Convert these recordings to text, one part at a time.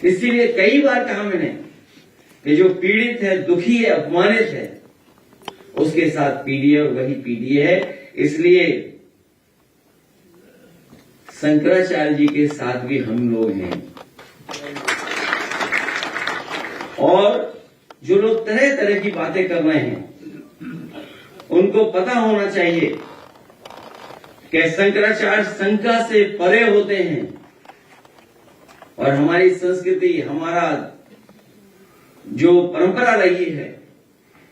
इसीलिए कई बार कहा मैंने कि जो पीड़ित है, दुखी है, अपमानित है, उसके साथ पीडीए और वही पीडीए है। इसलिए शंकराचार्य जी के साथ भी हम लोग हैं। और जो लोग तरह तरह की बातें कर रहे हैं, उनको पता होना चाहिए कि शंकराचार्य शंका से परे होते हैं। और हमारी संस्कृति, हमारा जो परंपरा रही है,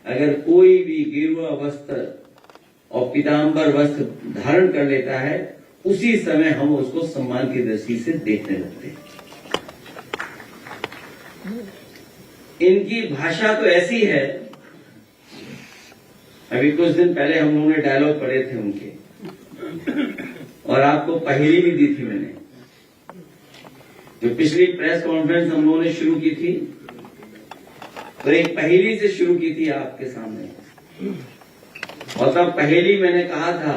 अगर कोई भी गेरुआ वस्त्र और पीतांबर वस्त्र धारण कर लेता है, उसी समय हम उसको सम्मान की दृष्टि से देखने लगते हैं। इनकी भाषा तो ऐसी है, अभी कुछ दिन पहले हम लोगों ने डायलॉग पढ़े थे उनके, और आपको पहेली भी दी थी मैंने। जो पिछली प्रेस कॉन्फ्रेंस हम लोगों ने शुरू की थी, तो एक पहेली से शुरू की थी आपके सामने। और तब पहेली मैंने कहा था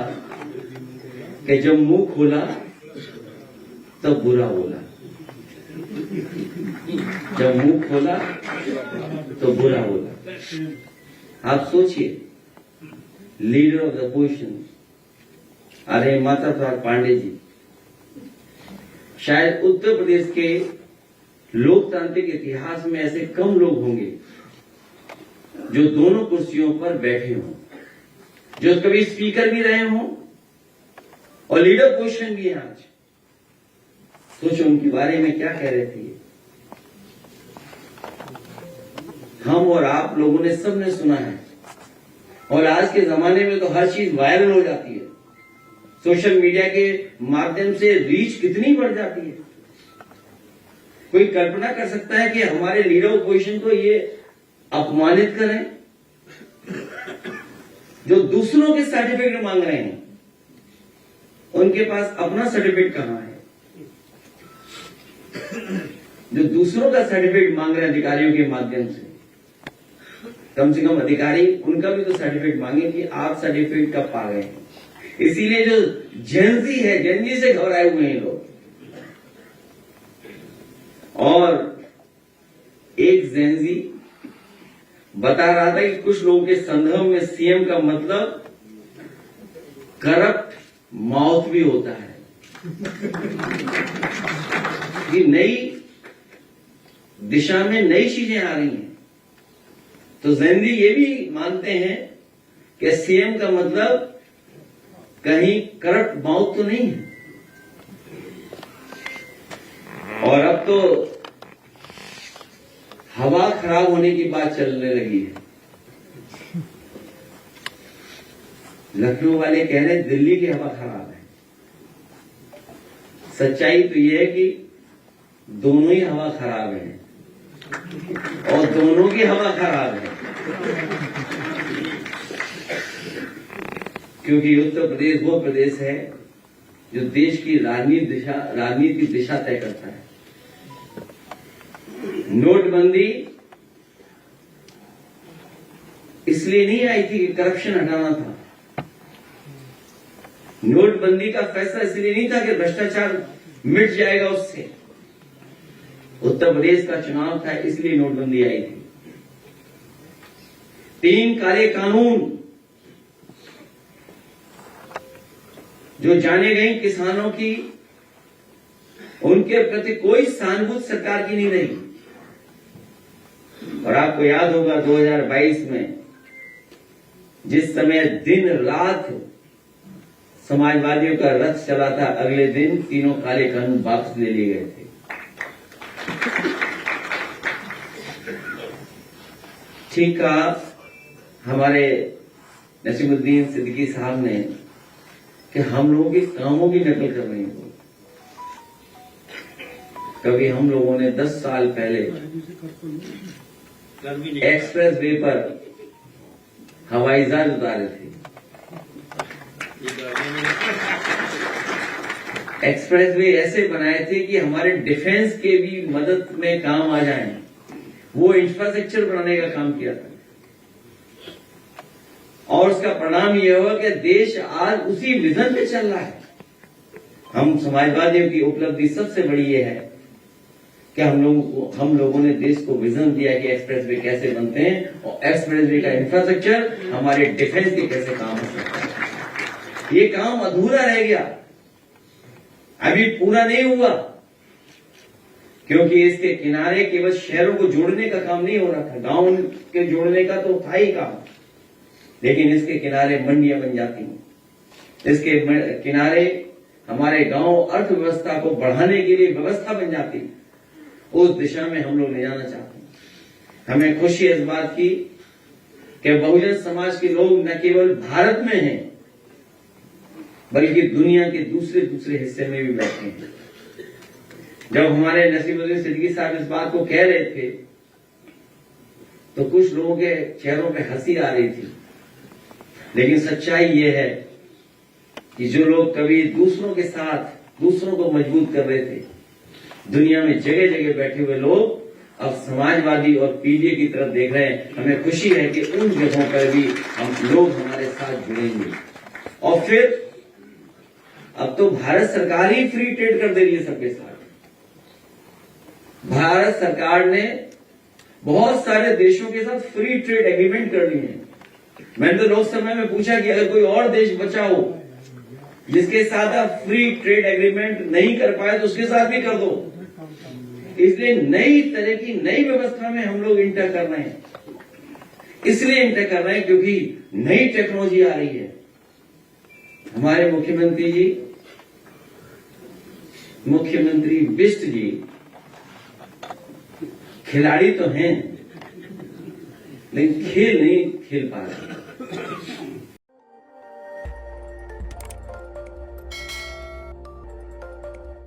कि जब मुंह खोला तब बुरा बोला, जब मुंह खोला तो बुरा बोला। आप सोचिए, लीडर ऑफ द अपोजिशन अरे माता प्रसाद पांडे जी, शायद उत्तर प्रदेश के लोकतांत्रिक इतिहास में ऐसे कम लोग होंगे जो दोनों कुर्सियों पर बैठे हों, जो कभी स्पीकर भी रहे हों और लीडर पोजीशन भी है आज। सोचो उनके बारे में क्या कह रहे थे। हम और आप लोगों ने सबने सुना है, और आज के जमाने में तो हर चीज वायरल हो जाती है। सोशल मीडिया के माध्यम से रीच कितनी बढ़ जाती है। कोई कल्पना कर सकता है कि हमारे लीडर ऑपोजिशन को ये अपमानित करें, जो दूसरों के सर्टिफिकेट मांग रहे हैं, उनके पास अपना सर्टिफिकेट कहां है? जो दूसरों का सर्टिफिकेट मांग रहे हैं अधिकारियों के माध्यम से, कम से कम अधिकारी उनका भी तो सर्टिफिकेट मांगे कि आप सर्टिफिकेट कब पा गए। इसीलिए जो जेनजी है, जेनजी से घबराए हुए हैं लोग। और एक जेनजी बता रहा था कि कुछ लोगों के संदर्भ में सीएम का मतलब करप्ट माउथ भी होता है। ये नई दिशा में नई चीजें आ रही हैं, तो जेनजी ये भी मानते हैं कि सीएम का मतलब कहीं करप्ट माउथ तो नहीं है। और अब तो हवा खराब होने की बात चलने लगी है। लखनऊ वाले कह रहे दिल्ली की हवा खराब है। सच्चाई तो यह है कि दोनों ही हवा खराब है, और दोनों की हवा खराब है। क्योंकि उत्तर प्रदेश वो प्रदेश है जो देश की राजनीतिक दिशा तय करता है। नोटबंदी इसलिए नहीं आई थी कि करप्शन हटाना था। नोटबंदी का फैसला इसलिए नहीं था कि भ्रष्टाचार मिट जाएगा उससे। उत्तर प्रदेश का चुनाव था, इसलिए नोटबंदी आई थी। 3 काले कानून जो जाने गई किसानों की, उनके प्रति कोई सहानुभूति सरकार की नहीं रही। और आपको याद होगा 2022 में जिस समय दिन रात समाजवादियों का रथ चला था, अगले दिन तीनों काले कानून वापस ले लिए गए थे। ठीक कहा हमारे नसीमुद्दीन सिद्दीकी साहब ने कि हम लोगों के कामों की नकल कर रहे हैं। कभी हम लोगों ने 10 साल पहले एक्सप्रेस वे पर हवाई जहाज उतारे थे। एक्सप्रेस वे ऐसे बनाए थे कि हमारे डिफेंस के भी मदद में काम आ जाए, वो इंफ्रास्ट्रक्चर बनाने का काम किया था। और उसका परिणाम यह हुआ कि देश आज उसी विजन पे चल रहा है। हम समाजवादियों की उपलब्धि सबसे बड़ी यह है कि हम लोगों ने देश को विजन दिया कि एक्सप्रेसवे कैसे बनते हैं और एक्सप्रेसवे का इंफ्रास्ट्रक्चर हमारे डिफेंस के कैसे काम हो सकता है। ये काम अधूरा रह गया, अभी पूरा नहीं हुआ, क्योंकि इसके किनारे केवल शहरों को जोड़ने का काम नहीं हो रहा था, गांव के जोड़ने का तो था ही काम, लेकिन इसके किनारे मंडियां बन जाती हैं, इसके किनारे हमारे गांव अर्थव्यवस्था को बढ़ाने के लिए व्यवस्था बन जाती है। उस दिशा में हम लोग ले जाना चाहते हैं। हमें खुशी है इस बात की कि बहुजन समाज के लोग न केवल भारत में हैं, बल्कि दुनिया के दूसरे हिस्से में भी बैठे हैं। जब हमारे नसीमुद्दीन सिद्दीकी साहब इस बात को कह रहे थे तो कुछ लोगों के चेहरों पे हंसी आ रही थी, लेकिन सच्चाई ये है कि जो लोग कभी दूसरों के साथ दूसरों को मजबूत कर रहे थे, दुनिया में जगह जगह बैठे हुए लोग अब समाजवादी और पीडीए की तरफ देख रहे हैं। हमें खुशी है कि उन जगहों पर भी हम लोग हमारे साथ जुड़ेंगे। और फिर अब तो भारत सरकार ही फ्री ट्रेड कर दे रही है सबके साथ। भारत सरकार ने बहुत सारे देशों के साथ फ्री ट्रेड एग्रीमेंट कर लिए हैं। मैंने तो लोकसभा में पूछा कि अगर कोई और देश बचा हो जिसके साथ आप फ्री ट्रेड एग्रीमेंट नहीं कर पाए तो उसके साथ भी कर दो। इसलिए नई तरह की नई व्यवस्था में हम लोग इंटर कर रहे हैं। इसलिए इंटर कर रहे हैं क्योंकि नई टेक्नोलॉजी आ रही है। हमारे मुख्यमंत्री बिष्ट जी खिलाड़ी तो हैं, लेकिन खेल नहीं खेल पा रहे।